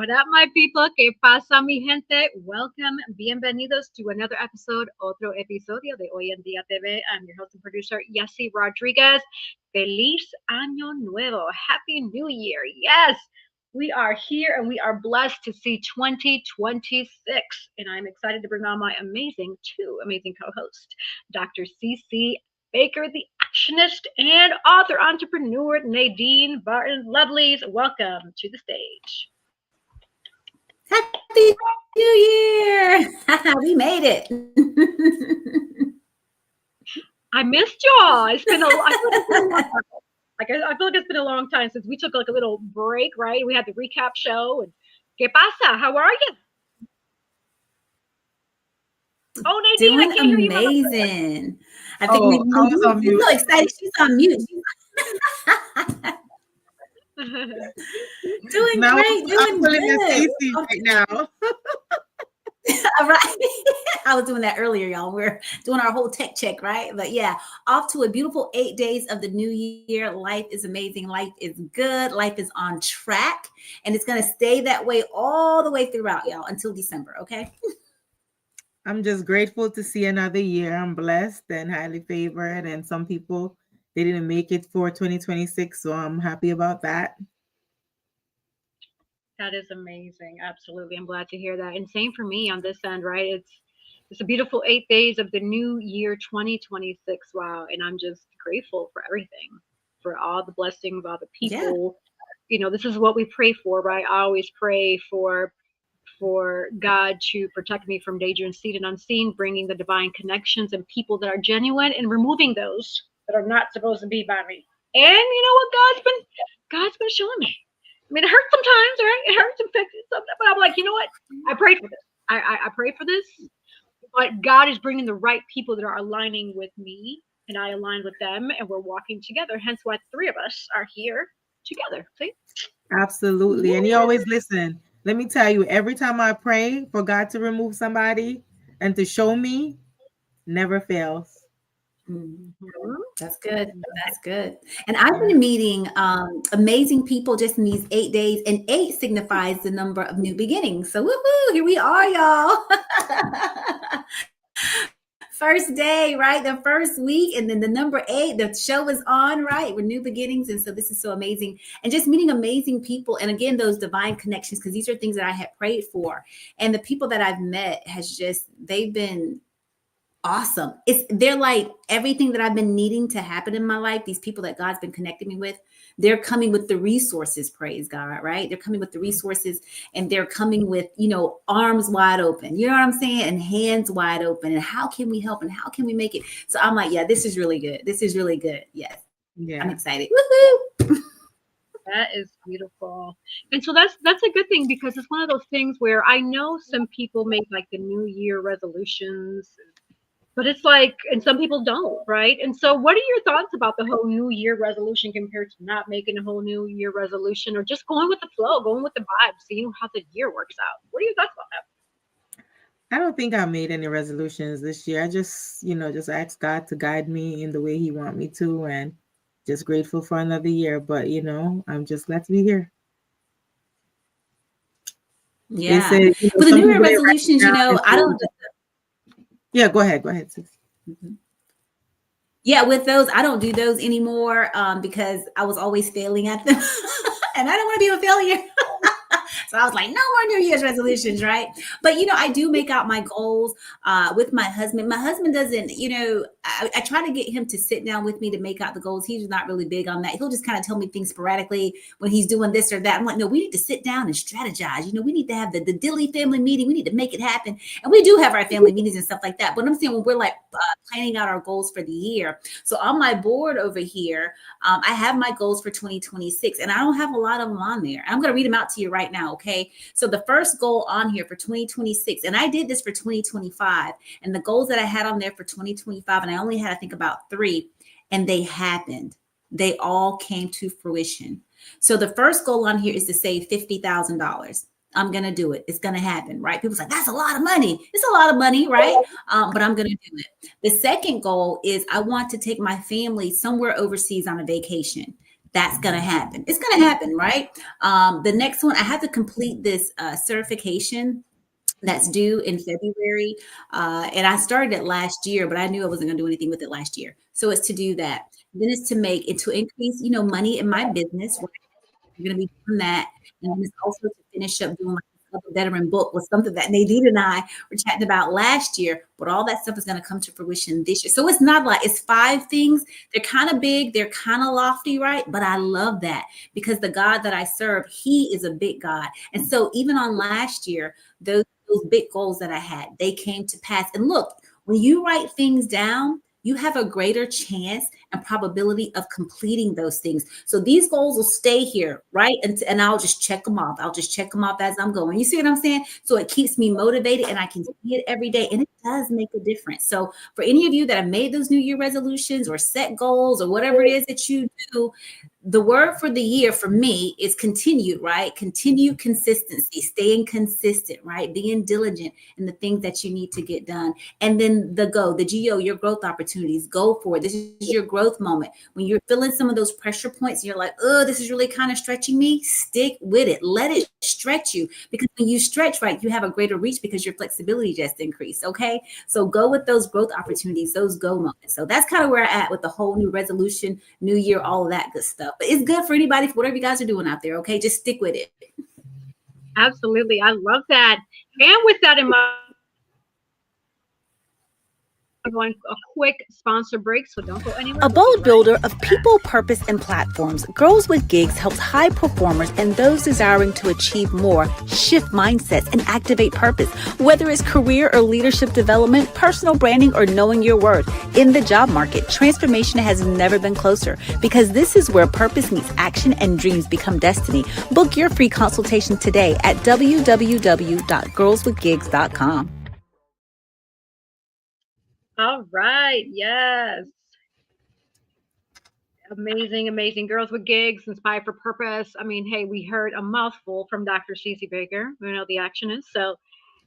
What up, my people? ¿Qué pasa, mi gente? Welcome, bienvenidos to another episode, otro episodio de Hoy En Día TV. I'm your host and producer, Yessi Rodriguez. Feliz Año Nuevo. Happy New Year. Yes, we are here and we are blessed to see 2026. And I'm excited to bring on my two amazing co-hosts, Dr. CC Baker, the actionist and author entrepreneur, Nadine Barton Lovelies. Welcome to the stage. Happy New Year! We made it. I missed y'all. It's been I feel like it's been a long time since we took like a little break, right? We had the recap show. And ¿Qué pasa? How are you? Oh, Nadine, Doing I can't hear you. Amazing. I think I was on mute. So excited. She's on mute. Doing now, great. Doing good. Right now. All right. I was doing that earlier, y'all. We're doing our whole tech check, right? But yeah, off to a beautiful 8 days of the new year. Life is amazing. Life is good. Life is on track. And it's going to stay that way all the way throughout, y'all, until December. Okay. I'm just grateful to see another year. I'm blessed and highly favored. And some people, they didn't make it for 2026. So I'm happy about that. That is amazing. Absolutely. I'm glad to hear that. And same for me on this end, right? It's a beautiful 8 days of the new year 2026. Wow. And I'm just grateful for everything, for all the blessings, all the people. Yeah. You know, this is what we pray for, right? I always pray for God to protect me from danger and seen and unseen, bringing the divine connections and people that are genuine and removing those that are not supposed to be by me. And you know what God's been showing me. I mean, it hurts sometimes, right? It hurts and fixes something, but I'm like, you know what? I prayed for this. I pray for this, but God is bringing the right people that are aligning with me, and I align with them, and we're walking together. Hence why three of us are here together. See? Absolutely. Yeah. And you always listen. Let me tell you, every time I pray for God to remove somebody and to show me, never fails. Mm-hmm. That's good. That's good. And I've been meeting amazing people just in these 8 days, and 8 signifies the number of new beginnings. So woohoo, here we are, y'all. First day, right? The first week, and then the number 8, the show is on, right? We're new beginnings. And so this is so amazing. And just meeting amazing people. And again, those divine connections, because these are things that I had prayed for. And the people that I've met they've been awesome. They're like everything that I've been needing to happen in my life. These people that God's been connecting me with, they're coming with the resources, praise God, right? They're coming with the resources, and they're coming with, arms wide open, you know what I'm saying? And hands wide open. And how can we help? And how can we make it? So I'm like, yeah, this is really good. This is really good. Yes. Yeah. I'm excited. Woohoo! That is beautiful. And so that's a good thing, because it's one of those things where I know some people make like the New Year resolutions, but it's like, and some people don't, right? And so what are your thoughts about the whole New Year resolution compared to not making a whole New Year resolution, or just going with the flow, going with the vibe, seeing how the year works out? What are your thoughts about that? I don't think I made any resolutions this year. I just asked God to guide me in the way he wants me to, and just grateful for another year. But, I'm just glad to be here. Yeah. For the New Year resolutions, I don't... Yeah, go ahead. Sis. Mm-hmm. Yeah, with those, I don't do those anymore because I was always failing at them. And I don't want to be a failure. So I was like, no more New Year's resolutions, right? But, I do make out my goals with my husband. My husband doesn't, I try to get him to sit down with me to make out the goals. He's not really big on that. He'll just kind of tell me things sporadically when he's doing this or that. I'm like, no, we need to sit down and strategize. We need to have the Dilly family meeting. We need to make it happen. And we do have our family meetings and stuff like that. But I'm saying when we're like planning out our goals for the year. So on my board over here, I have my goals for 2026, and I don't have a lot of them on there. I'm going to read them out to you right now. Okay. So the first goal on here for 2026, and I did this for 2025, and the goals that I had on there for 2025, and I only had, I think, about 3, and they happened. They all came to fruition. So the first goal on here is to save $50,000. I'm going to do it. It's going to happen, right? People's like, that's a lot of money. It's a lot of money, right? But I'm going to do it. The second goal is I want to take my family somewhere overseas on a vacation. that's going to happen. It's going to happen, right? The next one, I have to complete this certification that's due in February. And I started it last year, but I knew I wasn't going to do anything with it last year. So it's to do that. Then it's to make it, to increase, money in my business. Right? We're going to be doing that. And then it's also to finish up doing like a veteran book, was something that Nadine and I were chatting about last year, but all that stuff is going to come to fruition this year. So it's not like, it's 5 things. They're kind of big. They're kind of lofty, right? But I love that because the God that I serve, he is a big God. And so even on last year, those big goals that I had, they came to pass. And look, when you write things down, you have a greater chance and probability of completing those things. So these goals will stay here, right? And I'll just check them off. I'll just check them off as I'm going. You see what I'm saying? So it keeps me motivated and I can see it every day. And it does make a difference. So for any of you that have made those New Year resolutions or set goals or whatever it is that you do, the word for the year for me is continued, right? Continued consistency, staying consistent, right? Being diligent in the things that you need to get done. And then the GO, your growth opportunities, go for it. This is your growth moment. When you're feeling some of those pressure points, you're like, oh, this is really kind of stretching me. Stick with it. Let it stretch you, because when you stretch, right, you have a greater reach because your flexibility just increased. Okay. So go with those growth opportunities, those go moments. So that's kind of where I'm at with the whole new resolution, new year, all of that good stuff. But it's good for anybody, for whatever you guys are doing out there. Okay. Just stick with it. Absolutely. I love that. And with that in mind, going a quick sponsor break, so don't go anywhere. A bold builder of people, purpose, and platforms, Girls with Gigs helps high performers and those desiring to achieve more shift mindsets and activate purpose. Whether it's career or leadership development, personal branding, or knowing your worth. In the job market, transformation has never been closer, because this is where purpose meets action and dreams become destiny. Book your free consultation today at www.girlswithgigs.com. All right. Yes. Amazing, amazing. Girls with Gigs, inspired for purpose. I mean, hey, we heard a mouthful from Dr. Cece Baker. We know the action is. So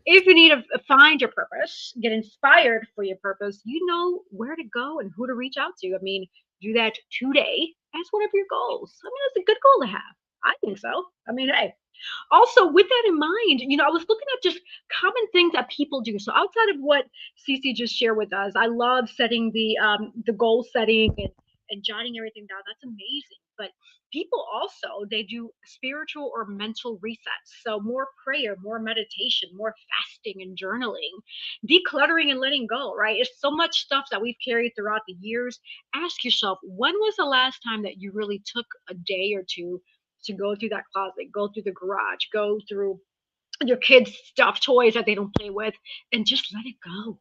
if you need to find your purpose, get inspired for your purpose, you know where to go and who to reach out to. I mean, do that today as one of your goals. I mean, it's a good goal to have. I think so. I mean, hey, also with that in mind, I was looking at just common things that people do. So outside of what Cece just shared with us, I love setting the goal setting and jotting everything down. That's amazing. But people also, they do spiritual or mental resets. So more prayer, more meditation, more fasting and journaling, decluttering and letting go, right? It's so much stuff that we've carried throughout the years. Ask yourself, when was the last time that you really took a day or two to go through that closet, go through the garage, go through your kids' stuff, toys that they don't play with, and just let it go.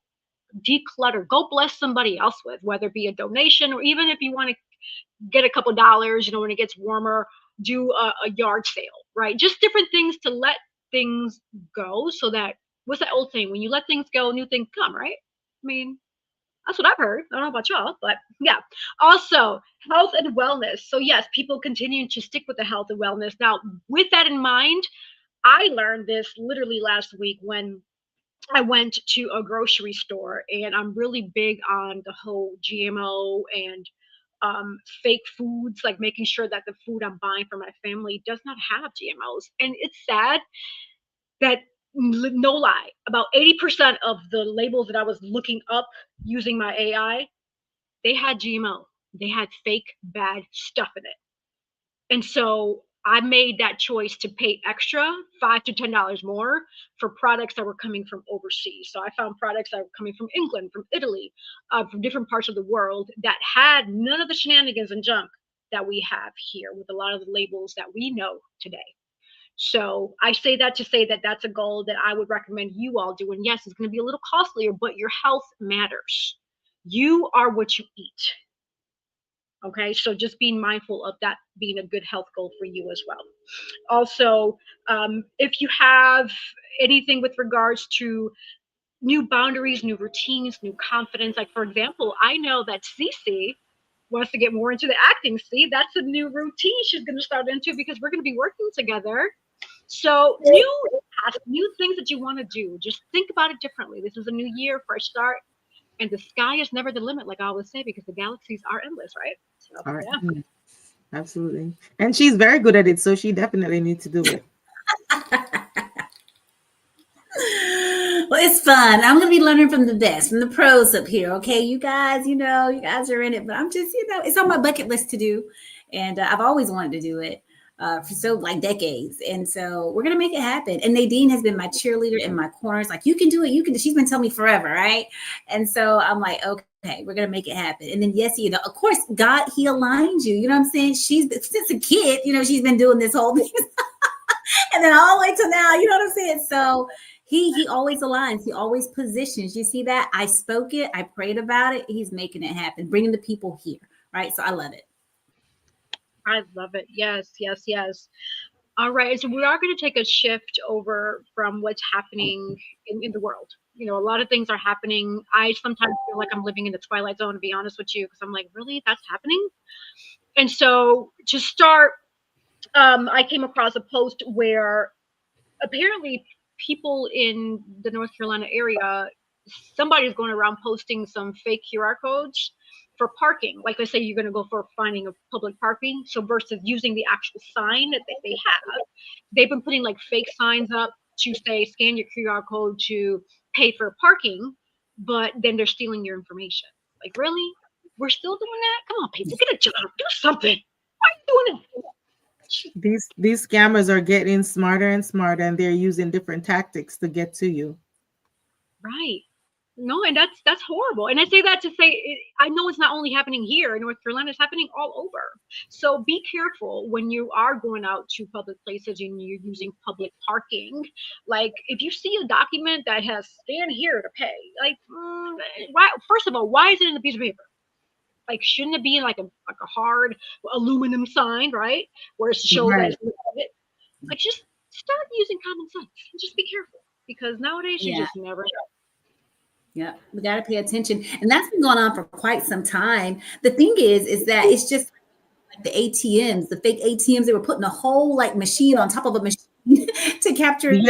Declutter. Go bless somebody else with, whether it be a donation or even if you want to get a couple dollars, when it gets warmer, do a yard sale, right? Just different things to let things go, so that, what's that old saying? When you let things go, new things come, right? I mean, that's what I've heard. I don't know about y'all, but yeah. Also, health and wellness. So yes, people continue to stick with the health and wellness. Now, with that in mind, I learned this literally last week when I went to a grocery store, and I'm really big on the whole GMO and fake foods, like making sure that the food I'm buying for my family does not have GMOs. And it's sad that, no lie, about 80% of the labels that I was looking up using my AI, they had GMO. They had fake bad stuff in it. And so I made that choice to pay extra $5 to $10 more for products that were coming from overseas. So I found products that were coming from England, from Italy, from different parts of the world that had none of the shenanigans and junk that we have here with a lot of the labels that we know today. So I say that to say that that's a goal that I would recommend you all do. And yes, it's going to be a little costlier, but your health matters. You are what you eat. Okay, so just being mindful of that being a good health goal for you as well. Also, if you have anything with regards to new boundaries, new routines, new confidence, like for example, I know that Cece wants to get more into the acting. See, that's a new routine she's going to start into because we're going to be working together. So new things that you want to do, just think about it differently. This is a new year, fresh start. And the sky is never the limit, like I always say, because the galaxies are endless, right? So, yeah. Absolutely. And she's very good at it, so she definitely needs to do it. Well, it's fun. I'm going to be learning from the best, from the pros up here. Okay, you guys, you guys are in it, but I'm just, it's on my bucket list to do. And I've always wanted to do it for like decades. And so we're going to make it happen. And Nadine has been my cheerleader in my corners. Like, you can do it. You can. She's been telling me forever. Right. And so I'm like, okay, we're going to make it happen. And then, yes, of course, God, he aligns you. You know what I'm saying? Since a kid, she's been doing this whole thing. And then all the way to now, you know what I'm saying? So he always aligns. He always positions. You see that? I spoke it. I prayed about it. He's making it happen, bringing the people here. Right. So I love it. I love it. Yes, yes, yes. All right. So we are going to take a shift over from what's happening in the world. A lot of things are happening. I sometimes feel like I'm living in the twilight zone, to be honest with you, because I'm like, really? That's happening? And so to start, I came across a post where apparently people in the North Carolina area, somebody's going around posting some fake QR codes for parking. Like, let's say you're going to go for finding a public parking. So versus using the actual sign that they have, they've been putting like fake signs up to say, scan your QR code to pay for parking, but then they're stealing your information. Like, really? We're still doing that? Come on, people, get a job, do something. Why are you doing it? These scammers are getting smarter and smarter, and they're using different tactics to get to you. Right. No, and that's horrible. And I say that to say, I know it's not only happening here in North Carolina, it's happening all over. So be careful when you are going out to public places and you're using public parking. Like, if you see a document that has stand here to pay, like, why? First of all, why is it in a piece of paper? Like, shouldn't it be like a hard aluminum sign, right? Where it shows that it's like, just start using common sense and just be careful, because nowadays you just never know. Yeah, we got to pay attention. And that's been going on for quite some time. The thing is that it's just like the ATMs, the fake ATMs, they were putting a whole like machine on top of a machine to capture and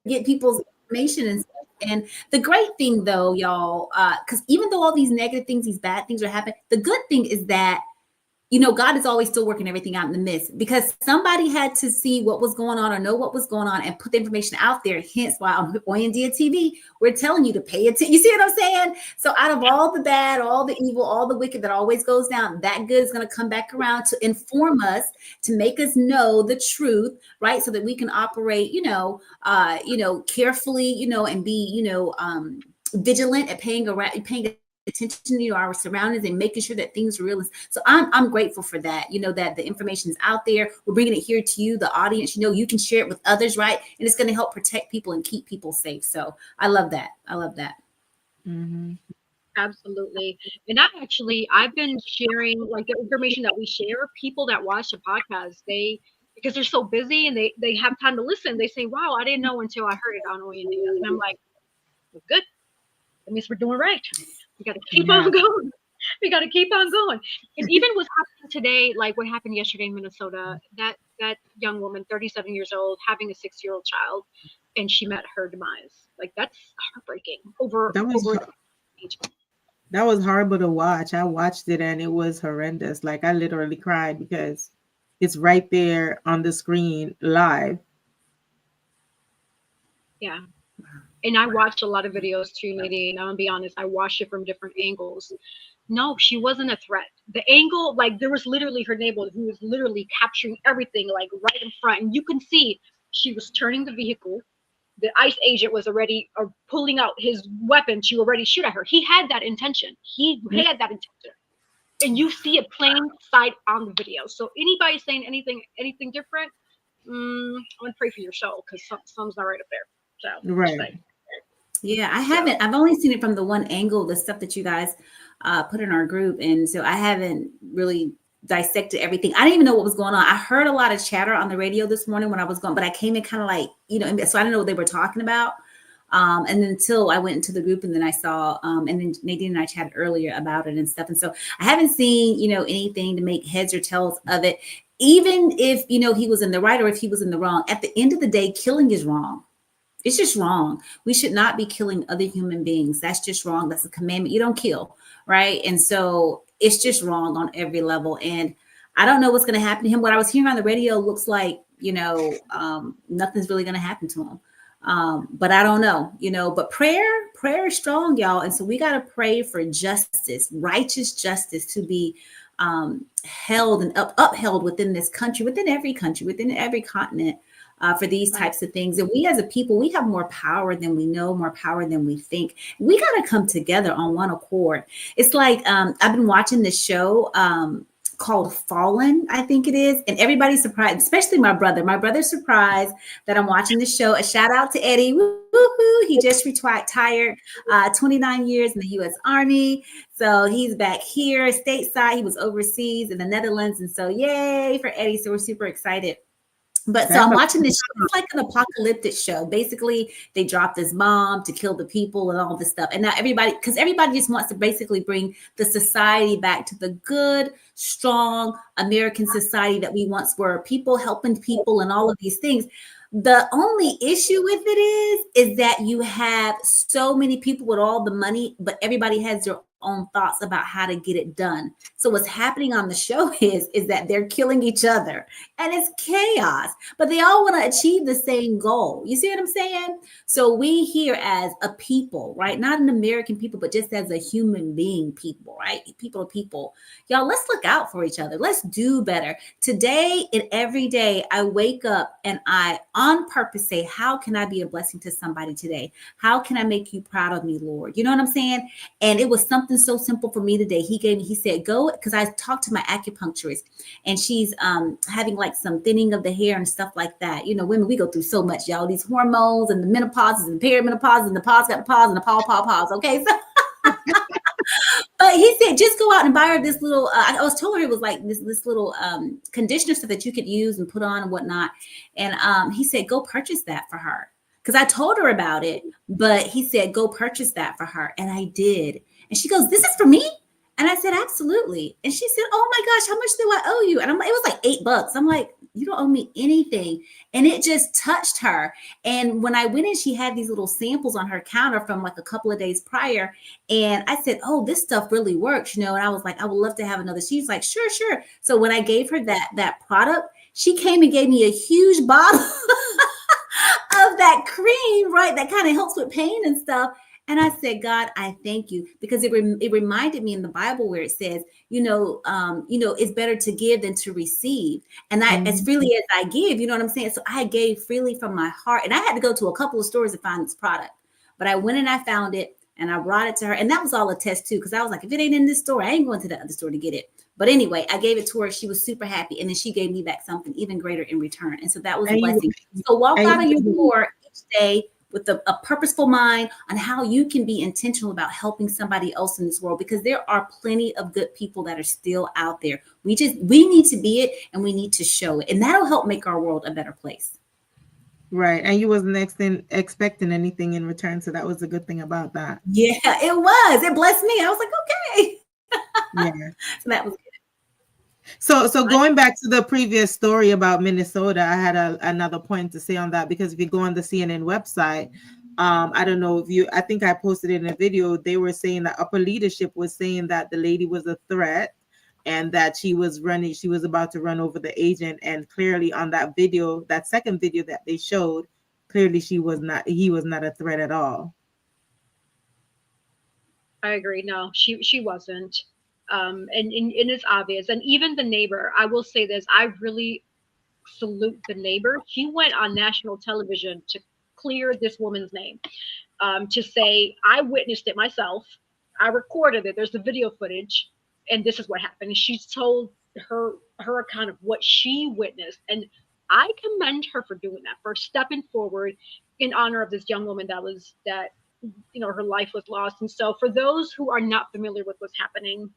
get people's information and stuff. And the great thing though, y'all, because even though all these negative things, these bad things are happening, the good thing is that God is always still working everything out in the midst, because somebody had to see what was going on or know what was going on and put the information out there. Hence why on Hoy En Día TV, we're telling you to pay attention. You see what I'm saying? So out of all the bad, all the evil, all the wicked that always goes down, that good is going to come back around to inform us, to make us know the truth, right? So that we can operate, carefully, and be, vigilant at paying attention to our surroundings and making sure that things are real. So I'm grateful for that, that the information is out there. We're bringing it here to you, the audience. You can share it with others, right? And it's going to help protect people and keep people safe. So I love that. Mm-hmm. Absolutely. And I've been sharing like the information that we share. People that watch the podcast, because they're so busy and they have time to listen, they say, wow, I didn't know until I heard it on Hoy En Día. And I'm like, well, good. That means we're doing right. We got to keep on going. We got to keep on going. And even what's happening today, like what happened yesterday in Minnesota, that young woman, 37 years old, having a 6-year-old child, and she met her demise. Like, that's heartbreaking. That was horrible to watch. I watched it and it was horrendous. Like, I literally cried because it's right there on the screen live. Yeah. And I watched a lot of videos too, Nadine. I'm gonna be honest, I watched it from different angles. No, she wasn't a threat. The angle, like, there was literally her neighbor who was literally capturing everything, like, right in front. And you can see she was turning the vehicle. The ICE agent was already pulling out his weapon to already shoot at her. He had that intention. Had that intention. And you see it plain sight on the video. So anybody saying anything different, I'm gonna pray for your soul, because something's not right up there. So right. Yeah, I haven't. I've only seen it from the one angle, the stuff that you guys put in our group. And so I haven't really dissected everything. I didn't even know what was going on. I heard a lot of chatter on the radio this morning when I was going, but I came in kind of like, so I didn't know what they were talking about. And then until I went into the group, and then I saw, and then Nadine and I chatted earlier about it and stuff. And so I haven't seen, anything to make heads or tails of it. Even if, he was in the right or if he was in the wrong, at the end of the day, killing is wrong. It's just wrong. We should not be killing other human beings. That's just wrong. That's a commandment. You don't kill, right? And so it's just wrong on every level. And I don't know what's going to happen to him. What I was hearing on the radio looks like, nothing's really going to happen to him. But I don't know, but prayer is strong, y'all. And so we got to pray for justice, righteous justice to be held and upheld within this country, within every continent, for these types of things. And we as a people, we have more power than we know, more power than we think. We got to come together on one accord. It's like, I've been watching this show, called Fallen, I think it is. And everybody's surprised, especially my brother. My brother's surprised that I'm watching the show. A shout out to Eddie. Woo-hoo. He just retired 29 years in the U.S. Army. So he's back here stateside. He was overseas in the Netherlands. And so yay for Eddie. So we're super excited. But so I'm watching this show. It's like an apocalyptic show. Basically, they dropped this bomb to kill the people and all this stuff. And now everybody just wants to basically bring the society back to the good, strong American society that we once were. People helping people and all of these things. The only issue with it is that you have so many people with all the money, but everybody has their own thoughts about how to get it done. So what's happening on the show is that they're killing each other and it's chaos, but they all want to achieve the same goal. You see what I'm saying? So we here as a people, right? Not an American people, but just as a human being people, right? People to people. Y'all, let's look out for each other. Let's do better. Today and every day I wake up and I on purpose say, how can I be a blessing to somebody today? How can I make you proud of me, Lord? You know what I'm saying? And it was something so simple for me today. He said, go, because I talked to my acupuncturist and she's having like some thinning of the hair and stuff like that. You know, women, we go through so much, y'all, these hormones and the menopauses and perimenopause and the pause got the pause and the pause. Okay. So but he said, just go out and buy her this little, I was told her it was like this little conditioner stuff that you could use and put on and whatnot. And he said, go purchase that for her. Because I told her about it, but he said, go purchase that for her. And I did. And she goes, this is for me? And I said, absolutely. And she said, oh my gosh, how much do I owe you? And I'm like, it was like $8. I'm like, you don't owe me anything. And it just touched her. And when I went in, she had these little samples on her counter from like a couple of days prior. And I said, oh, this stuff really works, And I was like, I would love to have another. She's like, sure. So when I gave her that product, she came and gave me a huge bottle of that cream, right? That kind of helps with pain and stuff. And I said, God, I thank you, because it reminded me in the Bible where it says, it's better to give than to receive. And as freely as I give, you know what I'm saying? So I gave freely from my heart. And I had to go to a couple of stores to find this product, but I went and I found it and I brought it to her. And that was all a test too, because I was like, if it ain't in this store, I ain't going to the other store to get it. But anyway, I gave it to her. She was super happy. And then she gave me back something even greater in return. And so that was a blessing. So walk out of your door each day with a purposeful mind on how you can be intentional about helping somebody else in this world, because there are plenty of good people that are still out there. We need to be it, and we need to show it. And that'll help make our world a better place. Right. And you wasn't expecting anything in return. So that was the good thing about that. Yeah, it was. It blessed me. I was like, okay. Yeah. So that was good. So going back to the previous story about Minnesota, I had another point to say on that, because if you go on the CNN website, I don't know if I think I posted it in a video, they were saying that upper leadership was saying that the lady was a threat and that she was about to run over the agent. And clearly on that video, that second video that they showed, clearly he was not a threat at all. I agree. No, she wasn't. And it's obvious. And even the neighbor, I will say this, I really salute the neighbor. He went on national television to clear this woman's name, to say, I witnessed it myself. I recorded it. There's the video footage. And this is what happened. And she's told her account of what she witnessed. And I commend her for doing that, for stepping forward in honor of this young woman that her life was lost. And so for those who are not familiar with what's happening,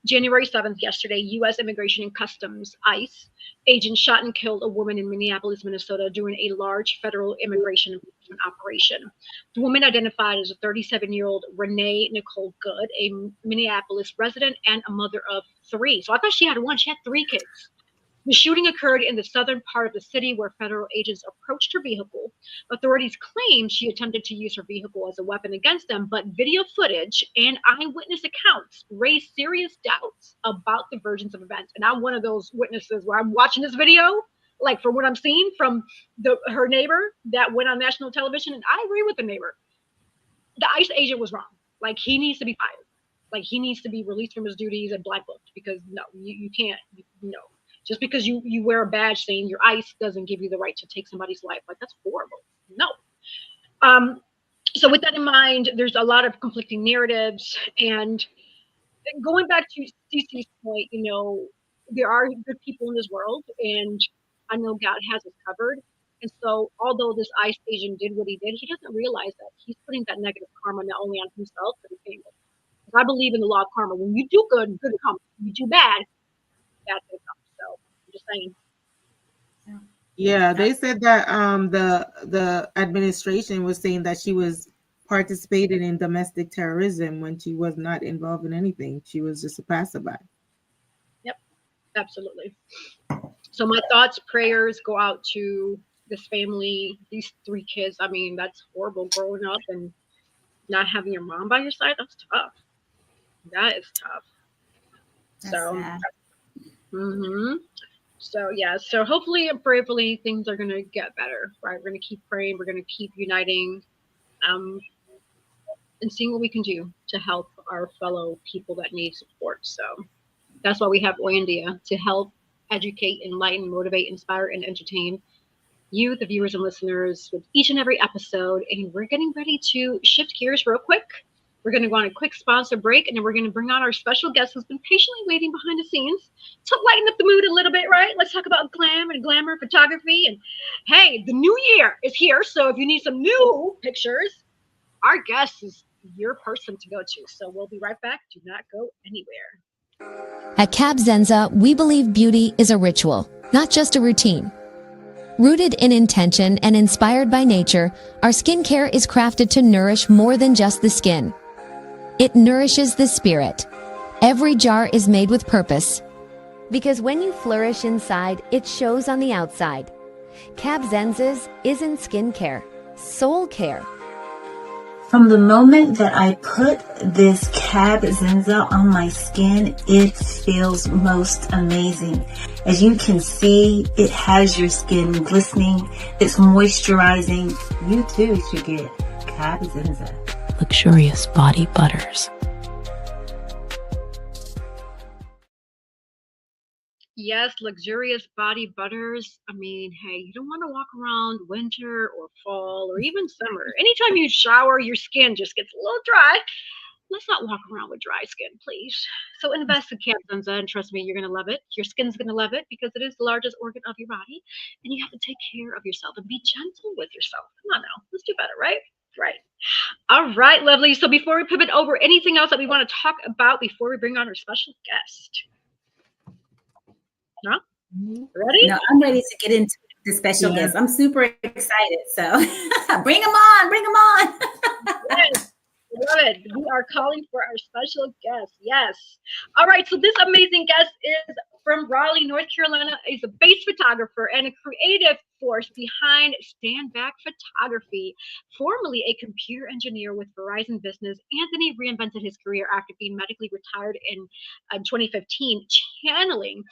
January 7th, yesterday, U.S. Immigration and Customs, ICE, agents shot and killed a woman in Minneapolis, Minnesota during a large federal immigration enforcement operation. The woman identified as a 37-year-old Renee Nicole Good, a Minneapolis resident and a mother of 3. So I thought she had one. She had 3 kids. The shooting occurred in the southern part of the city where federal agents approached her vehicle. Authorities claim she attempted to use her vehicle as a weapon against them, but video footage and eyewitness accounts raised serious doubts about the versions of events. And I'm one of those witnesses where I'm watching this video, like from what I'm seeing from her neighbor that went on national television. And I agree with the neighbor. The ICE agent was wrong. Like, he needs to be fired. Like, he needs to be released from his duties and blackbooked, because no, you can't, no. Just because you wear a badge saying you're ICE doesn't give you the right to take somebody's life. Like, that's horrible. No. So with that in mind, there's a lot of conflicting narratives. And going back to CC's point, you know, there are good people in this world, and I know God has us covered. And so, although this ICE agent did what he did, he doesn't realize that he's putting that negative karma not only on himself, but his family. Because I believe in the law of karma. When you do good, good comes. When you do bad, bad things come. So, I'm just saying. Yeah, they said that the administration was saying that she was participating in domestic terrorism when she was not involved in anything. She was just a passerby. Yep, absolutely. So my thoughts, prayers go out to this family, these 3 kids. I mean, that's horrible, growing up and not having your mom by your side. That's tough. That is tough. That's sad. So yeah, so hopefully and prayerfully things are gonna get better, right? We're gonna keep praying, we're gonna keep uniting, and seeing what we can do to help our fellow people that need support. So that's why we have Hoy En Día, to help educate, enlighten, motivate, inspire, and entertain you, the viewers and listeners, with each and every episode. And we're getting ready to shift gears real quick. We're going to go on a quick sponsor break, and then we're going to bring on our special guest who's been patiently waiting behind the scenes to lighten up the mood a little bit, right? Let's talk about glam and glamour photography. And hey, the new year is here, so if you need some new pictures, our guest is your person to go to. So we'll be right back. Do not go anywhere. At Cab Zenza, we believe beauty is a ritual, not just a routine. Rooted in intention and inspired by nature, our skincare is crafted to nourish more than just the skin. It nourishes the spirit. Every jar is made with purpose. Because when you flourish inside, it shows on the outside. Cab Zenza's isn't skincare, soul care. From the moment that I put this Cab Zenza on my skin, it feels most amazing. As you can see, it has your skin glistening. It's moisturizing. You too should get Cab Zenza. Luxurious body butters. Yes, luxurious body butters. I mean, hey, you don't want to walk around winter or fall or even summer. Anytime you shower, your skin just gets a little dry. Let's not walk around with dry skin, please. So invest in Cab Zenza, and trust me, you're going to love it. Your skin's going to love it because it is the largest organ of your body, and you have to take care of yourself and be gentle with yourself. Come on now, let's do better, right? Right. All right, lovely. So before we pivot over, anything else that we want to talk about before we bring on our special guest? No? Ready? No, I'm ready to get into the special guest. I'm super excited. So bring them on. Bring them on. Yes. Good. We are calling for our special guest. Yes. All right. So this amazing guest is from Raleigh, North Carolina. He's a base photographer and a creative force behind Stanback Photography. Formerly a computer engineer with Verizon Business, Anthony reinvented his career after being medically retired in 2015, channeling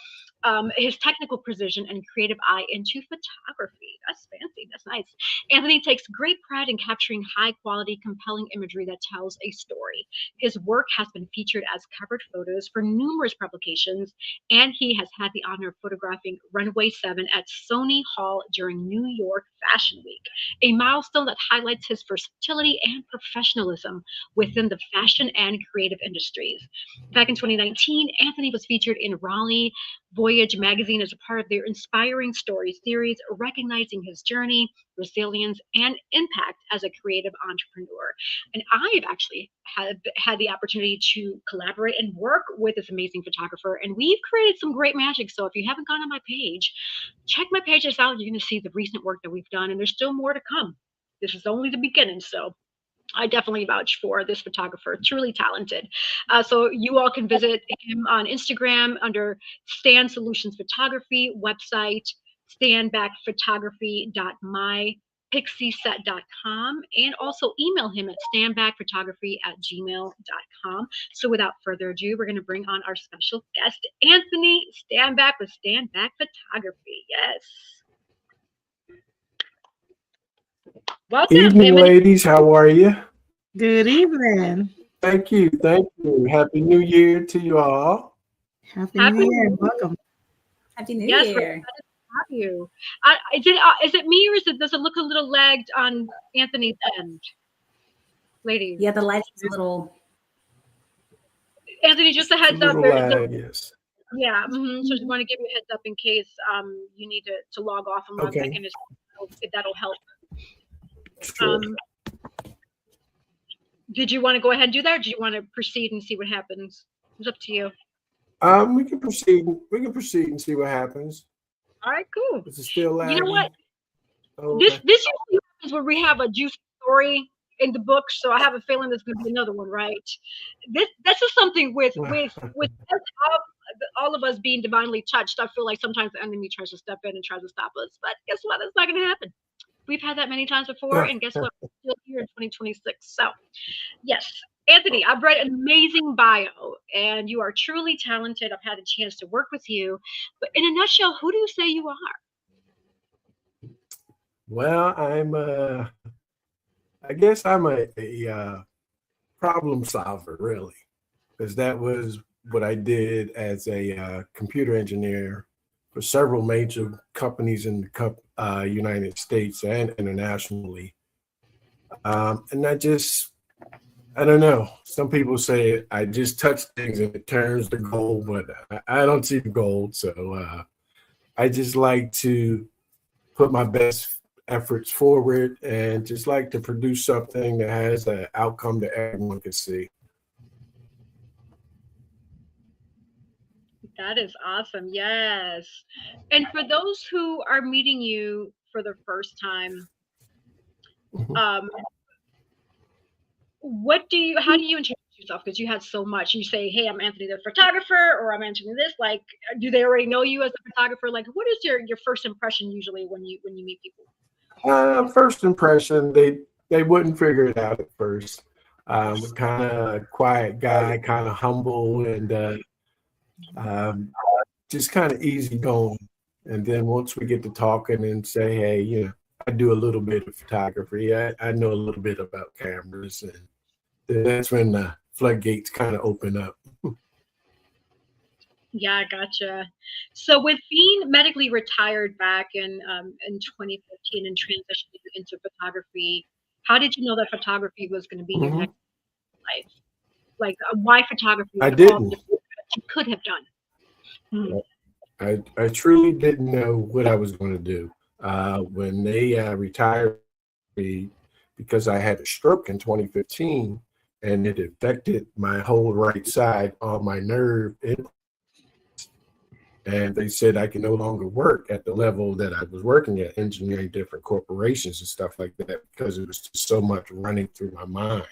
his technical precision and creative eye into photography. That's fancy. That's nice. Anthony takes great pride in capturing high quality, compelling imagery that tells a story. His work has been featured as covered photos for numerous publications, and he has had the honor of photographing Runway 7 at Sony Hall during New York Fashion Week, a milestone that highlights his versatility and professionalism within the fashion and creative industries. Back in 2019, Anthony was featured in Raleigh Voyage magazine as a part of their Inspiring Stories series, recognizing his journey, resilience, and impact as a creative entrepreneur. And I've actually had the opportunity to collaborate and work with this amazing photographer, and we've created some great magic. So if you haven't gone on my page, check my pages out. You're going to see the recent work that we've done, and there's still more to come. This is only the beginning. So I definitely vouch for this photographer, truly talented. So you all can visit him on Instagram under Stan Solutions Photography, website stanbackphotography.my pixieset.com, and also email him at stanbackphotography@gmail.com. So without further ado, we're going to bring on our special guest, Anthony Stanback with Stanback Photography. Yes. Welcome. Evening, ladies. How are you? Good evening. Thank you. Thank you. Happy New Year to you all. Happy New Year. Welcome. Happy New Yes, Year. have you? Is it me, or does it look a little lagged on Anthony's end, ladies? Yeah, the light is a little. Anthony, just a heads up. Yes. Yeah. So just want to give you a heads up in case you need to log off and log back in. If that'll help. Sure. Did you want to go ahead and do that, or do you want to proceed and see what happens? It's up to you. We can proceed. We can proceed and see what happens. All right, cool. Is it still lagging? You know what? Oh, This okay. usually happens where we have a juicy story in the book, so I have a feeling there's going to be another one, right? This is something with all of us being divinely touched. I feel like sometimes the enemy tries to step in and tries to stop us, but guess what? That's not going to happen. We've had that many times before, and guess what? We're still here in 2026. So, yes, Anthony, I've read an amazing bio, and you are truly talented. I've had a chance to work with you, but in a nutshell, who do you say you are? Well, I guess I'm a problem solver, really, because that was what I did as a computer engineer for several major companies in the United States and internationally. And I don't know. Some people say I just touch things and it turns to gold, but I don't see the gold. So I just like to put my best efforts forward and just like to produce something that has an outcome that everyone can see. That is awesome. Yes. And for those who are meeting you for the first time, how do you introduce yourself? Because you had so much. You say, hey, I'm Anthony the photographer, or I'm Anthony this. Like, do they already know you as a photographer? Like, what is your first impression usually when you meet people? First impression, they wouldn't figure it out at first. Kind of quiet guy, kind of humble, and just kind of easy going. And then once we get to talking and say, hey, I do a little bit of photography. I know a little bit about cameras, and that's when the floodgates kind of open up. Yeah, gotcha. So with being medically retired back in 2015 and transitioning into photography, how did you know that photography was going to be your next life? Like, why photography? I didn't. You could have done. I truly didn't know what I was going to do. When they retired me, because I had a stroke in 2015, and it affected my whole right side on my nerve. And they said I could no longer work at the level that I was working at, engineering different corporations and stuff like that, because it was just so much running through my mind.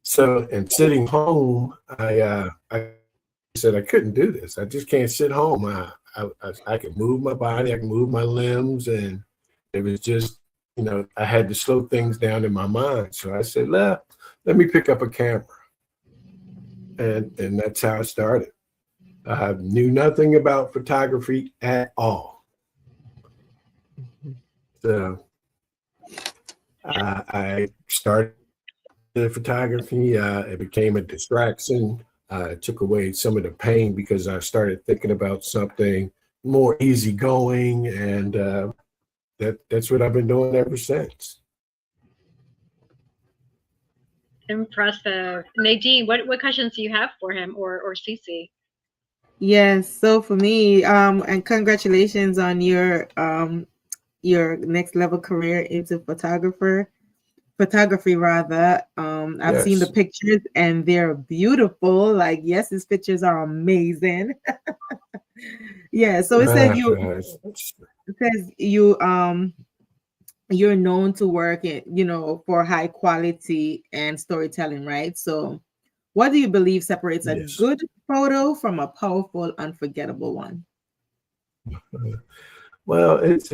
So, and sitting home, I said I couldn't do this. I just can't sit home. I could move my body, I can move my limbs, and it was just, I had to slow things down in my mind. So I said, let me pick up a camera. And that's how it started. I knew nothing about photography at all. So I started the photography. It became a distraction. It took away some of the pain because I started thinking about something more easygoing, and that's what I've been doing ever since. Impressive. Nadine, what questions do you have for him or Cece? Yes. So for me, and congratulations on your next level career into photography rather. I've seen the pictures and they're beautiful. Like, yes, these pictures are amazing. Yeah. So it says you're known to work for high quality and storytelling, right? So what do you believe separates a good photo from a powerful, unforgettable one? Well, it's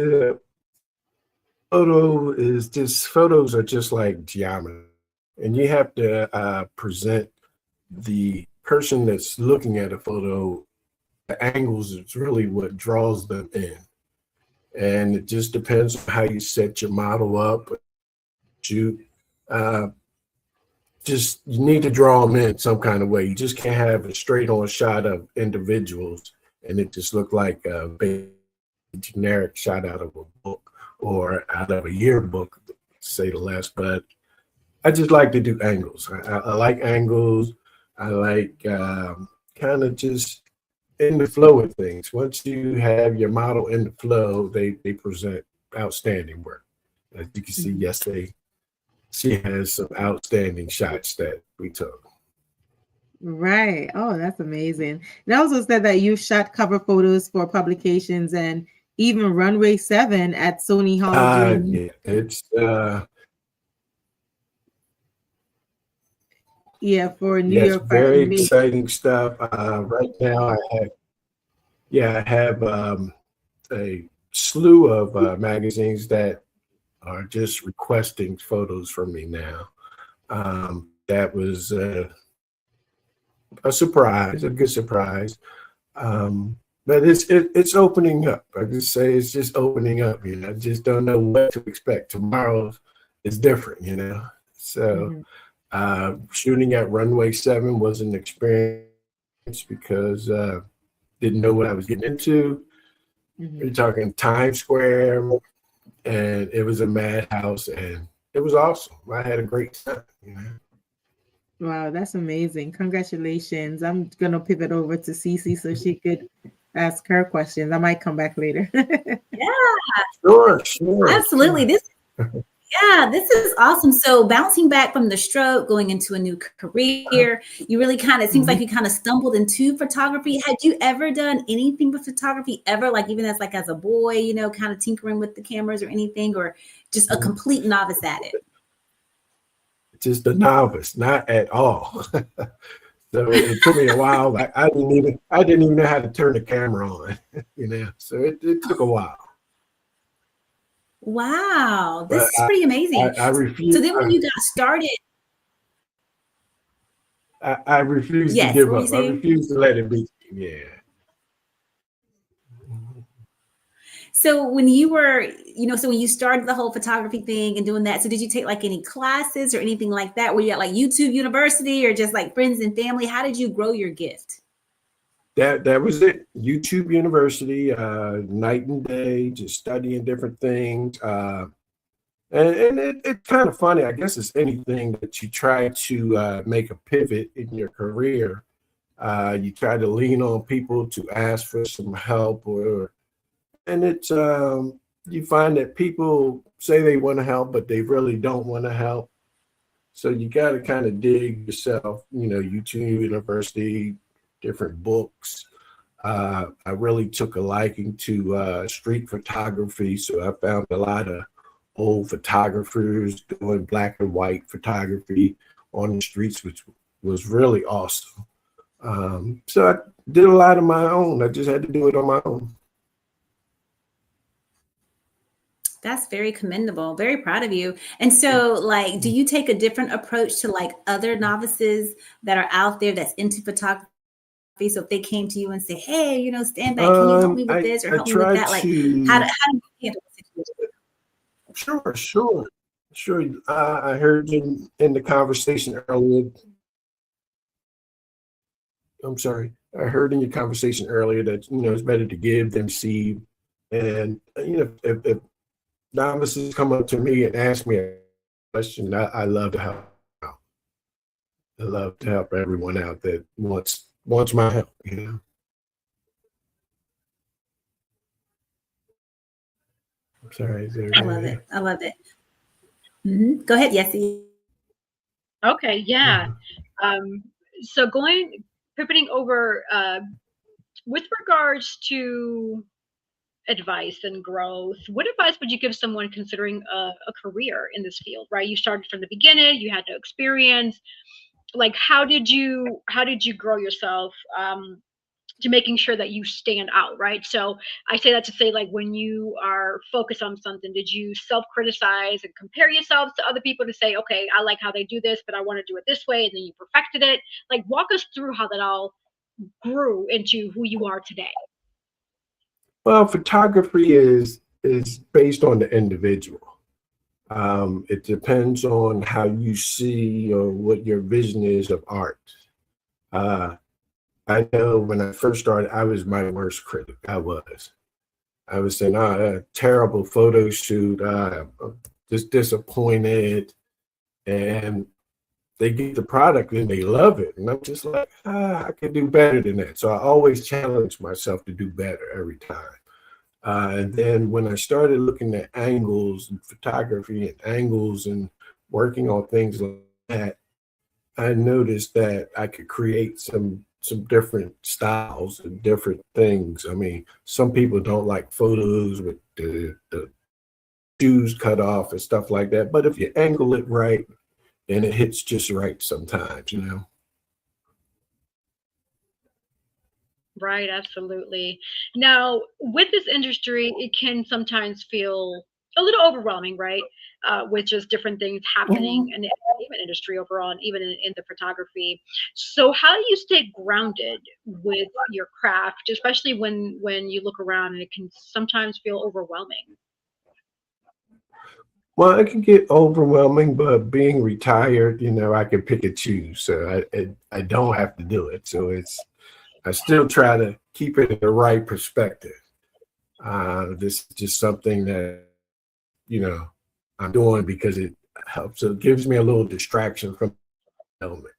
photos are just like geometry, and you have to present the person that's looking at a photo. The angles is really what draws them in, and it just depends on how you set your model up. You just you need to draw them in some kind of way. You just can't have a straight on shot of individuals and it just look like a big generic shot out of a book or out of a yearbook, to say the less. But I just like to do angles. I like angles. I like kind of just in the flow of things. Once you have your model in the flow, they present outstanding work. As you can see, yesterday, she has some outstanding shots that we took. Right. Oh, that's amazing. And I also said that you shot cover photos for publications and even Runway 7 at Sony Hall. Yeah, it's for New York. Very exciting stuff. Right now I have a slew of magazines that are just requesting photos from me now. That was a surprise, a good surprise. But it's opening up. I just say it's just opening up. I just don't know what to expect. Tomorrow is different, So shooting at Runway 7 was an experience because didn't know what I was getting into. We're talking Times Square, and it was a madhouse, and it was awesome. I had a great time. Wow, that's amazing. Congratulations. I'm going to pivot over to Cece so she could ask her questions. I might come back later. Yeah. Sure. Absolutely. This is awesome. So bouncing back from the stroke, going into a new career, you really kind of seems like you kind of stumbled into photography. Had you ever done anything with photography ever? Like even as a boy, kind of tinkering with the cameras or anything, or just a complete novice at it? Just a novice, not at all. So it took me a while. I didn't even know how to turn the camera on, So it took a while. Wow, this is pretty amazing. I refuse. So then when you got started, I refuse to give up. I refuse to let it be. Yeah. So when you were, so when you started the whole photography thing and doing that, so did you take any classes or anything like that? Were you at YouTube University or just friends and family? How did you grow your gift? That was it. YouTube University, night and day, just studying different things. And it's kind of funny. I guess it's anything that you try to make a pivot in your career. You try to lean on people to ask for some help, and it's you find that people say they want to help, but they really don't want to help. So you got to kind of dig yourself. YouTube University, different books. I really took a liking to street photography, so I found a lot of old photographers doing black and white photography on the streets, which was really awesome. So I did a lot of my own. I just had to do it on my own. That's very commendable. Very proud of you. And so, do you take a different approach to other novices that are out there that's into photography? So if they came to you and say, "Hey, Stanback, can you help me with this or help me with that?" How do you handle the situation? Sure. I heard in the conversation earlier. I'm sorry. I heard in your conversation earlier that it's better to give than receive, and if novices come up to me and ask me a question, I love to help out. I love to help everyone out that wants my help. I'm sorry. I love it. Go ahead, Yessie. Okay, yeah. So pivoting over with regards to advice and growth, what advice would you give someone considering a career in this field? Right, you started from the beginning, you had no experience. How did you grow yourself? making sure that you stand out, right? So I say that to say, like, when you are focused on something, did you self-criticize and compare yourselves to other people to say, okay, I like how they do this, but I want to do it this way, and then you perfected it? Like, walk us through how that all grew into who you are today. Well, photography is based on the individual. It depends on how you see or what your vision is of art. I know when I first started, I was my worst critic. I was saying, a terrible photo shoot, just disappointed. And they get the product and they love it. And I'm just like, I could do better than that. So I always challenge myself to do better every time. And then when I started looking at angles and photography and angles and working on things like that, I noticed that I could create some different styles and different things. I mean, some people don't like photos with the shoes cut off and stuff like that. But if you angle it right, then it hits just right sometimes, you know? Right, absolutely. Now, with this industry, it can sometimes feel a little overwhelming, right? With just different things happening in the entertainment industry overall, and even in the photography. So, how do you stay grounded with your craft, especially when you look around and it can sometimes feel overwhelming? Well, it can get overwhelming, but being retired, you know, I can pick and choose. So I don't have to do it. So I still try to keep it in the right perspective. This is just something that, you know, I'm doing because it helps. So it gives me a little distraction from the element.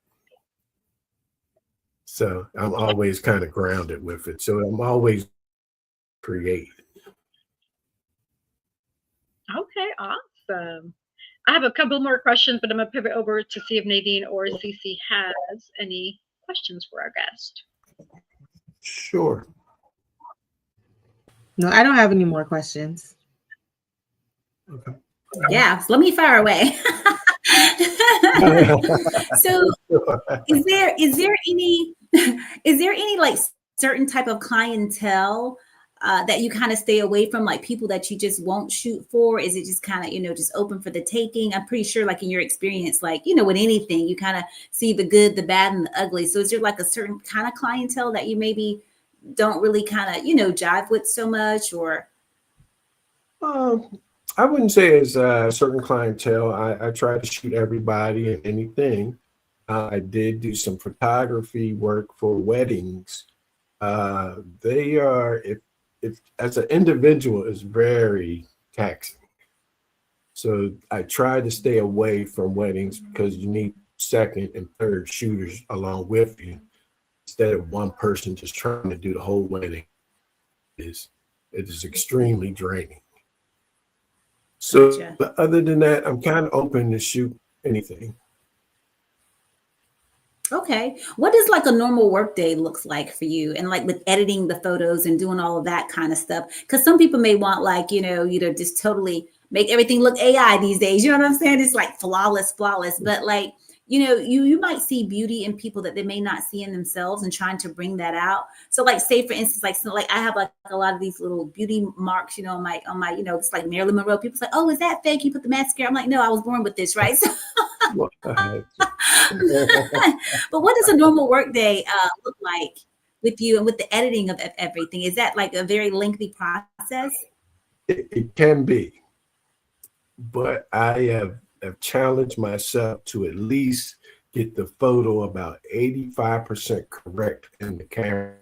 So I'm always kind of grounded with it. So I'm always creating. Okay, awesome. I have a couple more questions, but I'm gonna pivot over to see if Nadine or Cece has any questions for our guest. Sure. No, I don't have any more questions. Okay. Yeah, so let me fire away. So is there any like certain type of clientele that you kind of stay away from, like people that you just won't shoot for? Is it just kind of, just open for the taking? I'm pretty sure, like in your experience, like, with anything, you kind of see the good, the bad, and the ugly. So is there like a certain kind of clientele that you maybe don't really kind of, jive with so much? Or I wouldn't say it's a certain clientele. I try to shoot everybody and anything. I did do some photography work for weddings. They are, if as an individual, is very taxing. So I try to stay away from weddings because you need second and third shooters along with you instead of one person just trying to do the whole wedding. It is extremely draining. So, Gotcha. but other than that, I'm kind of open to shoot anything. Okay. What does like a normal work day looks like for you, and like with editing the photos and doing all of that kind of stuff? Because some people may want like, just totally make everything look AI these days. You know what I'm saying? It's like flawless. But like, you might see beauty in people that they may not see in themselves, and trying to bring that out. So like, say for instance, like, so like I have like a lot of these little beauty marks, on my, it's like Marilyn Monroe. People's like, oh, is that fake? You put the mascara. I'm like, no, I was born with this, right? So but what does a normal work day look like with you and with the editing of everything? Is that like a very lengthy process? It can be, but I have challenged myself to at least get the photo about 85% correct in the camera.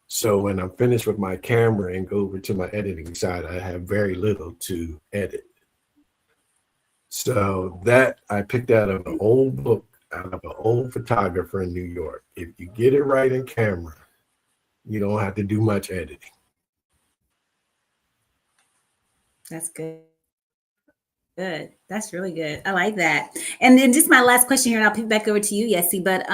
So when I'm finished with my camera and go over to my editing side, I have very little to edit. So that I picked out of an old book, out of an old photographer in New York. If you get it right in camera, you don't have to do much editing. That's good. Good. That's really good. I like that. And then just my last question here, and I'll pick back over to you, Yessie. But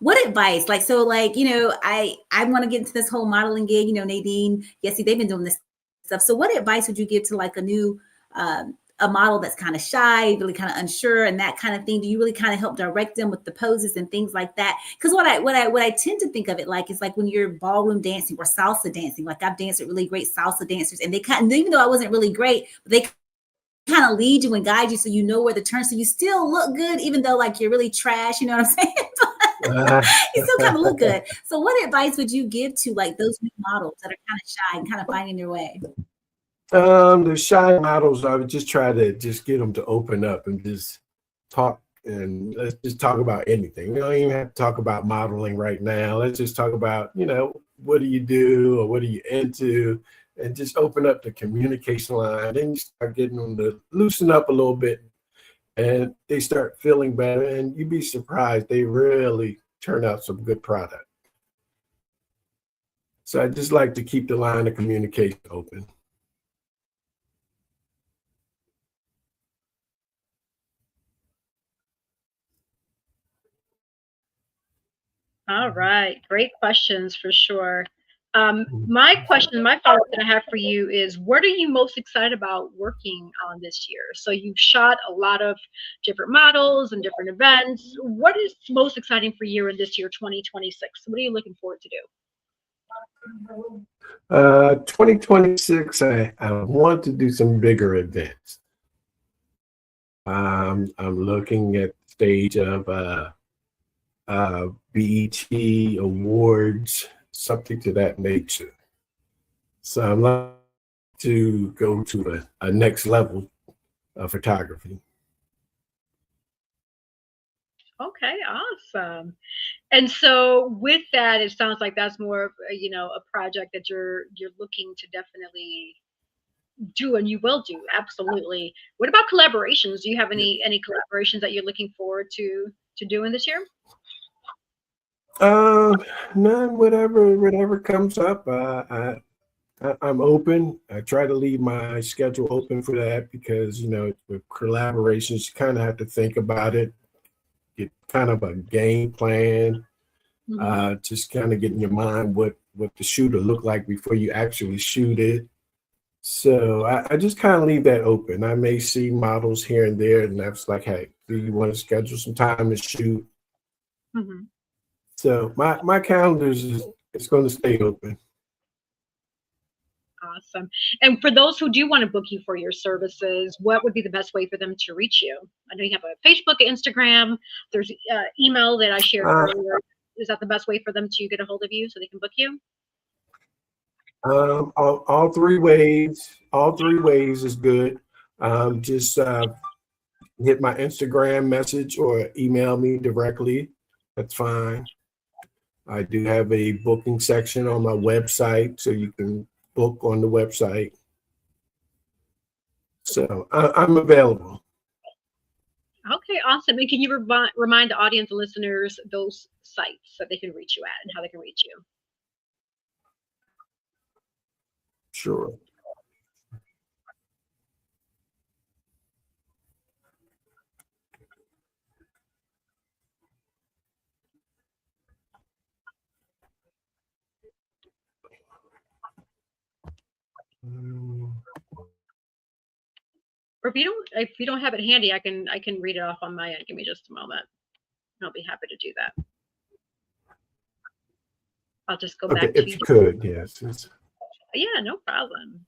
what advice? Like, so like, I want to get into this whole modeling gig, Nadine, Yessie, they've been doing this stuff. So what advice would you give to like a new a model that's kind of shy, really kind of unsure and that kind of thing? Do you really kind of help direct them with the poses and things like that? Because what I tend to think of it like is like when you're ballroom dancing or salsa dancing. Like I've danced with really great salsa dancers, and they kind of, even though I wasn't really great, but they kind of lead you and guide you so you know where to turn. So you still look good, even though like you're really trash, you know what I'm saying? You still kind of look good. So what advice would you give to like those new models that are kind of shy and kind of finding their way? The shy models, I would just try to just get them to open up and just talk, and let's just talk about anything. We don't even have to talk about modeling right now. Let's just talk about, what do you do or what are you into, and just open up the communication line. Then you start getting them to loosen up a little bit, and they start feeling better, and you'd be surprised. They really turn out some good product. So I just like to keep the line of communication open. All right, great questions for sure. My follow-up that I have for you is, what are you most excited about working on this year? So you've shot a lot of different models and different events. What is most exciting for you in this year, 2026? What are you looking forward to do? 2026, I want to do some bigger events. I'm looking at the stage of BET awards, something to that nature. So I'm like to go to a next level of photography. Okay, awesome. And so with that, it sounds like that's more of a project that you're looking to definitely do, and you will do, absolutely. What about collaborations? Do you have any collaborations that you're looking forward to doing this year? None, whatever comes up. I'm open. I try to leave my schedule open for that because, with collaborations, you kind of have to think about it, get kind of a game plan, just kind of get in your mind what the shoot will look like before you actually shoot it. So I just kind of leave that open. I may see models here and there, and that's like, hey, do you want to schedule some time to shoot? Mm-hmm. So my calendar is going to stay open. Awesome. And for those who do want to book you for your services, what would be the best way for them to reach you? I know you have a Facebook, Instagram. There's email that I shared earlier. Is that the best way for them to get a hold of you so they can book you? All three ways. All three ways is good. Just hit my Instagram message or email me directly. That's fine. I do have a booking section on my website, so you can book on the website. So I'm available. Okay, awesome. And can you remind the audience and listeners those sites that they can reach you at and how they can reach you? Sure. Or if you don't have it handy, I can read it off on my end. Give me just a moment. I'll be happy to do that. I'll just go back if to you could, yes. Yeah, no problem.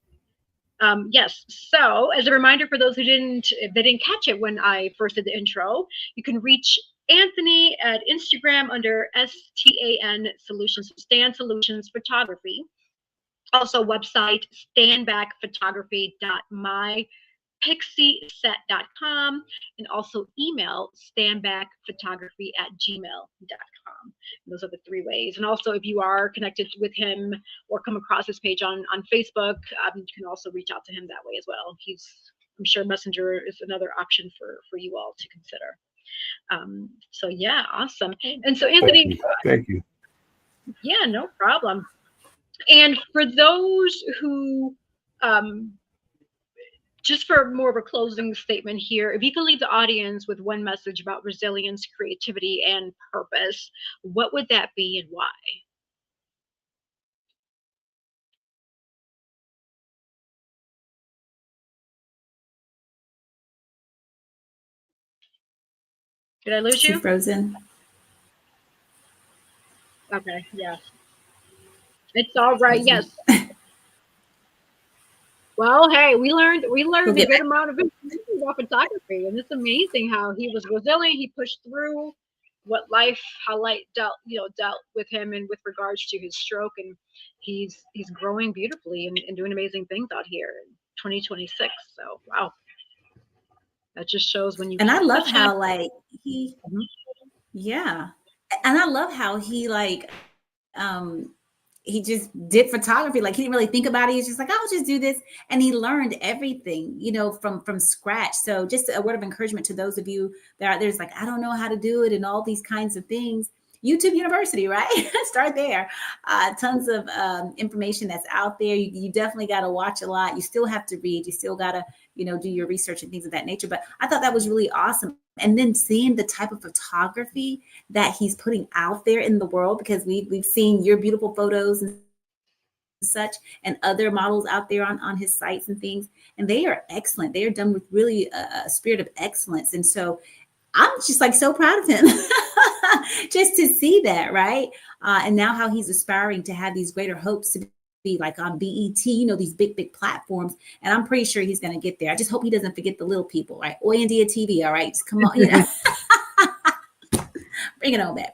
Yes. So as a reminder for those who didn't catch it when I first did the intro, you can reach Anthony at Instagram under STAN Solutions, Stan Solutions Photography. Also website stanbackphotography.mypixieset.com, and also email stanbackphotography@gmail.com. Those are the three ways. And also, if you are connected with him or come across his page on Facebook, you can also reach out to him that way as well. I'm sure Messenger is another option for you all to consider. So yeah, awesome. And so Anthony, thank you. Yeah, no problem. And for those who, just for more of a closing statement here, if you could leave the audience with one message about resilience, creativity, and purpose, what would that be and why? Did I lose She you? frozen. Okay, yeah. It's all right. Yes. Well, hey, we learned a good amount of information about photography, and it's amazing how he was resilient. He pushed through how life dealt with him, and with regards to his stroke, and he's growing beautifully and doing amazing things out here in 2026. So wow, that just shows when you. And I love push how him. like he, Mhm. yeah, and I love how he he just did photography. Like he didn't really think about it. He's just like, I'll just do this. And he learned everything, from scratch. So just a word of encouragement to those of you that are there's like, I don't know how to do it and all these kinds of things. YouTube University, right? Start there. Tons of information that's out there. You definitely got to watch a lot. You still have to read. You still got to, do your research and things of that nature. But I thought that was really awesome. And then seeing the type of photography that he's putting out there in the world, because we've seen your beautiful photos and such and other models out there on his sites and things, and they are excellent. They are done with really a spirit of excellence. And so I'm just like so proud of him just to see that, right? And now how he's aspiring to have these greater hopes to be like on BET, these big platforms. And I'm pretty sure he's going to get there. I just hope he doesn't forget the little people, right? Hoy En Día TV, all right? Just come on, Bring it on back.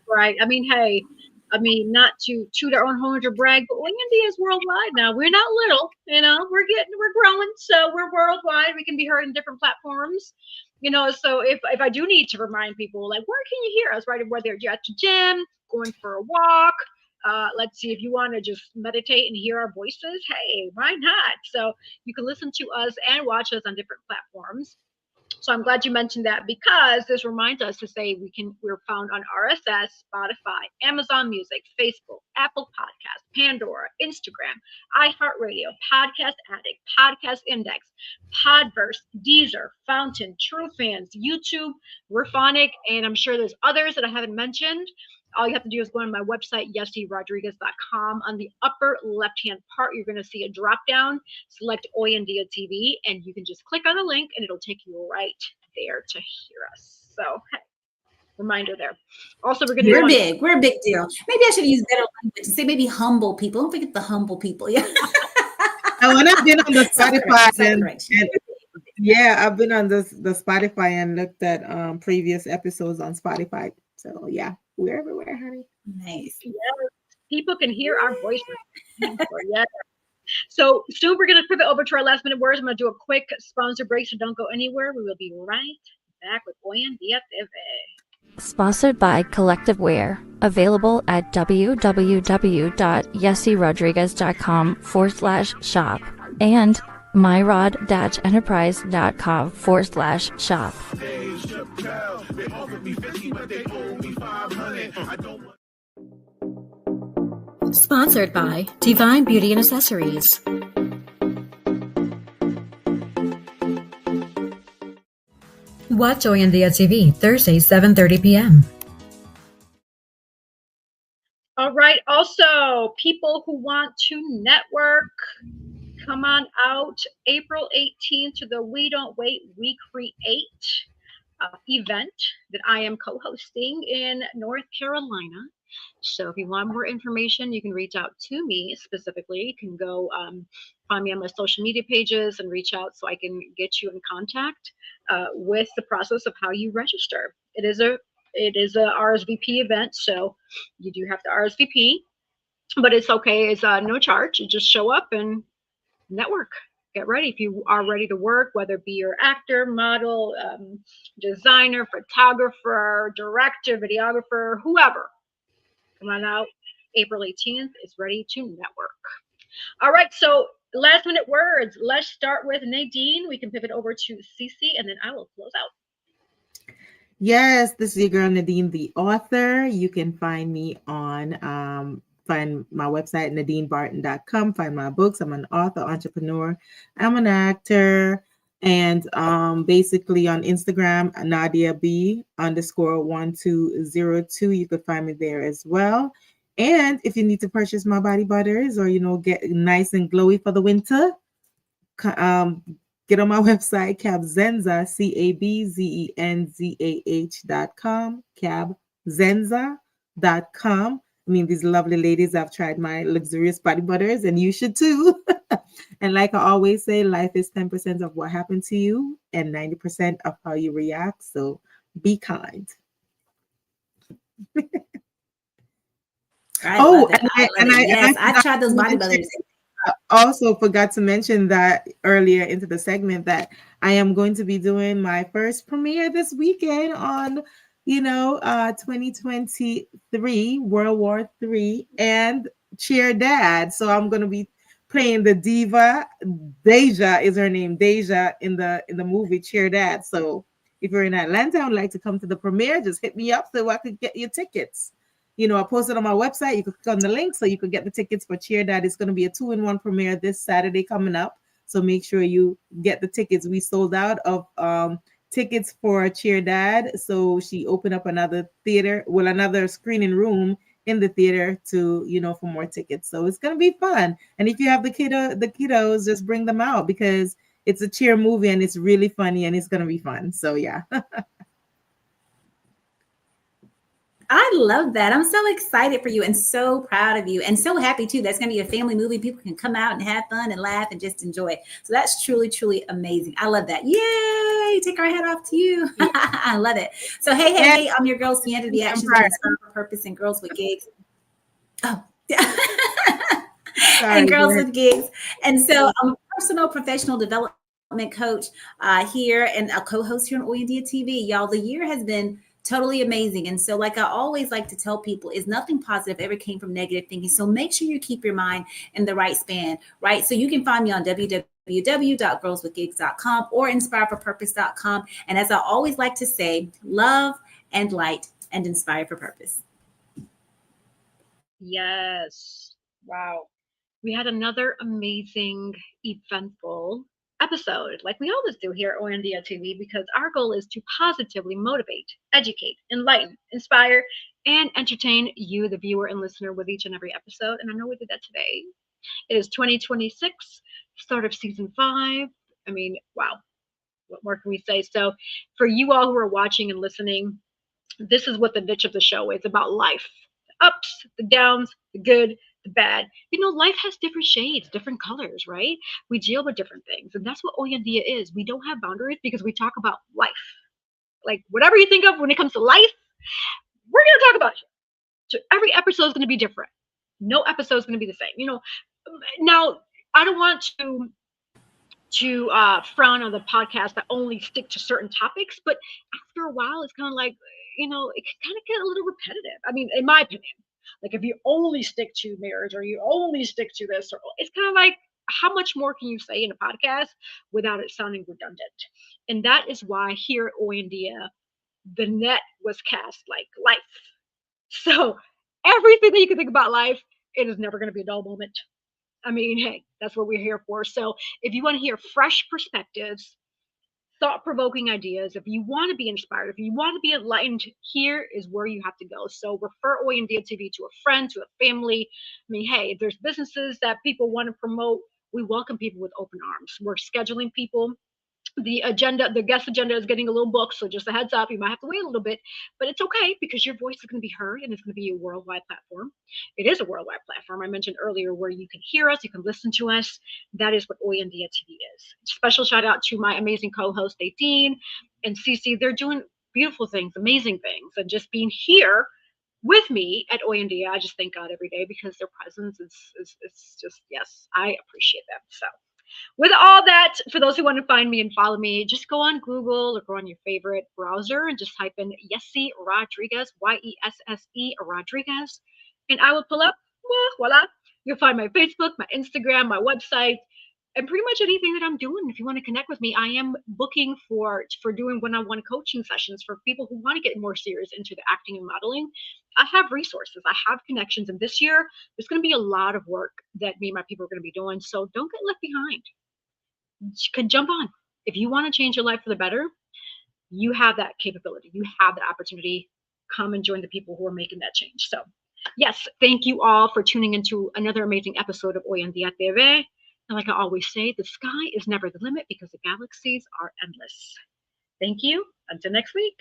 Right. I mean, hey, not to toot our own horn or brag, but Hoy En Día is worldwide now. We're not little, we're growing. So we're worldwide. We can be heard in different platforms, so if I do need to remind people, like, where can you hear us, right? Whether you're at the gym, going for a walk, let's see, if you want to just meditate and hear our voices, hey, why not? So you can listen to us and watch us on different platforms. So I'm glad you mentioned that, because this reminds us to say we're found on RSS, Spotify, Amazon Music, Facebook, Apple Podcasts, Pandora, Instagram, iHeartRadio, Podcast Addict, Podcast Index, Podverse, Deezer, Fountain, True Fans, YouTube, Refonic, and I'm sure there's others that I haven't mentioned. All you have to do is go on my website, yessirodriguez.com. On the upper left-hand part, you're going to see a drop-down. Select Hoy En Día TV, and you can just click on the link, and it'll take you right there to hear us. So, hey, reminder there. Also, we're going to We're big. We're a big deal. Maybe I should use better language. Say maybe humble people. Don't forget the humble people. Yeah. When I've been on the Spotify yeah, I've been on the Spotify and looked at previous episodes on Spotify. So yeah, we're everywhere, honey. Nice. Yeah, people can hear our voices. Yeah. So soon we're going to pivot over to our last minute words. I'm going to do a quick sponsor break, so don't go anywhere. We will be right back with Hoy En Día TV. Sponsored by Collective Wear, available at www.yessirodriguez.com/shop and myrod-enterprise.com/shop. Sponsored by Divine Beauty and Accessories. Watch Hoy En Día TV, Thursdays, 7:30 p.m. All right. Also, people who want to network, come on out April 18th to the We Don't Wait, We Create event that I am co-hosting in North Carolina. So if you want more information, you can reach out to me specifically. You can go find me on my social media pages and reach out so I can get you in contact with the process of how you register. It is a RSVP event, so you do have to RSVP, but it's okay. It's no charge. You just show up and network. Get ready. If you are ready to work, whether it be your actor, model, designer, photographer, director, videographer, whoever, come on out. April 18th is ready to network. All right, so last minute words. Let's start with Nadine. We can pivot over to Cece, and then I will close out. Yes, this is your girl Nadine, the author. You can find me on find my website, nadinebarton.com. Find my books. I'm an author, entrepreneur. I'm an actor. And basically on Instagram, Nadia B_1202. You could find me there as well. And if you need to purchase my body butters or, get nice and glowy for the winter, get on my website, cabzenza, cabzenzah.com, cabzenza.com. I mean, these lovely ladies have tried my luxurious body butters, and you should too. And like I always say, life is 10% of what happened to you and 90% of how you react. So be kind. I've tried those body butters. I also forgot to mention that earlier into the segment that I am going to be doing my first premiere this weekend on 2023 World War III and Cheer Dad. So I'm going to be playing the diva. Deja is her name, Deja, in the movie Cheer Dad. So if you're in Atlanta and would like to come to the premiere, just hit me up so I could get your tickets. I posted on my website. You could click on the link so you could get the tickets for Cheer Dad. It's going to be a 2-in-1 premiere this Saturday coming up. So make sure you get the tickets. We sold out of tickets for Cheer Dad. So she opened up another screening room in the theater to, for more tickets. So it's going to be fun. And if you have the kiddos, just bring them out because it's a cheer movie and it's really funny and it's going to be fun. So yeah. I love that. I'm so excited for you and so proud of you and so happy too. That's going to be a family movie. People can come out and have fun and laugh and just enjoy it. So that's truly, truly amazing. I love that. Yay. Take our hat off to you. Yeah. I love it. So, hey, I'm your girl, Sienna, the Actions for Purpose and Girls with Gigs. Oh, yeah. And Girls with Gigs. And so I'm a personal professional development coach here and a co-host here on Hoy En Día TV. Y'all, the year has been totally amazing. And so like I always like to tell people is nothing positive ever came from negative thinking. So make sure you keep your mind in the right span, right? So you can find me on www.girlswithgigs.com or inspireforpurpose.com. And as I always like to say, love and light and inspire for purpose. Yes. Wow. We had another amazing, eventful episode, like we always do here at Hoy En Día TV, because our goal is to positively motivate, educate, enlighten, inspire, and entertain you, the viewer and listener, with each and every episode. And I know we did that today. It is 2026, start of season 5. I mean, wow, what more can we say? So for you all who are watching and listening, this is what the niche of the show is about: life, the ups, the downs, the good, the bad. Life has different shades, different colors, right? We deal with different things. And that's what Hoy En Día is. We don't have boundaries because we talk about life. Like whatever you think of when it comes to life, we're going to talk about it. So every episode is going to be different. No episode is going to be the same. Now I don't want to frown on the podcast that only stick to certain topics, but after a while, it's kind of like, it can kind of get a little repetitive. I mean, in my opinion. Like if you only stick to marriage or you only stick to this, or it's kind of like, how much more can you say in a podcast without it sounding redundant? And that is why here at Hoy En Día, the net was cast like life. So everything that you can think about life, it is never going to be a dull moment. I mean, hey, that's what we're here for. So if you want to hear fresh perspectives, thought-provoking ideas, if you want to be inspired, if you want to be enlightened, here is where you have to go. So refer Hoy En Día TV to a friend, to a family. I mean, hey, if there's businesses that people want to promote, we welcome people with open arms. We're scheduling people. The guest agenda is getting a little booked, so just a heads up, you might have to wait a little bit, but it's okay because your voice is going to be heard and it's going to be a worldwide platform. It is a worldwide platform. I mentioned earlier where you can hear us, you can listen to us. That is what Hoy En Día TV is. Special shout out to my amazing co-host, Nadine and Cece. They're doing beautiful things, amazing things, and just being here with me at Hoy En Día, I just thank God every day because their presence is just, yes, I appreciate them. So with all that, for those who want to find me and follow me, just go on Google or go on your favorite browser and just type in Yessie Rodriguez, Yesse Rodriguez, and I will pull up, voila. You'll find my Facebook, my Instagram, my website, and pretty much anything that I'm doing. If you want to connect with me, I am booking for doing one-on-one coaching sessions for people who want to get more serious into the acting and modeling. I have resources, I have connections, and this year there's going to be a lot of work that me and my people are going to be doing. So don't get left behind. You can jump on. If you want to change your life for the better, you have that capability. You have the opportunity. Come and join the people who are making that change. So yes, thank you all for tuning into another amazing episode of Hoy En Día TV. And like I always say, the sky is never the limit because the galaxies are endless. Thank you. Until next week.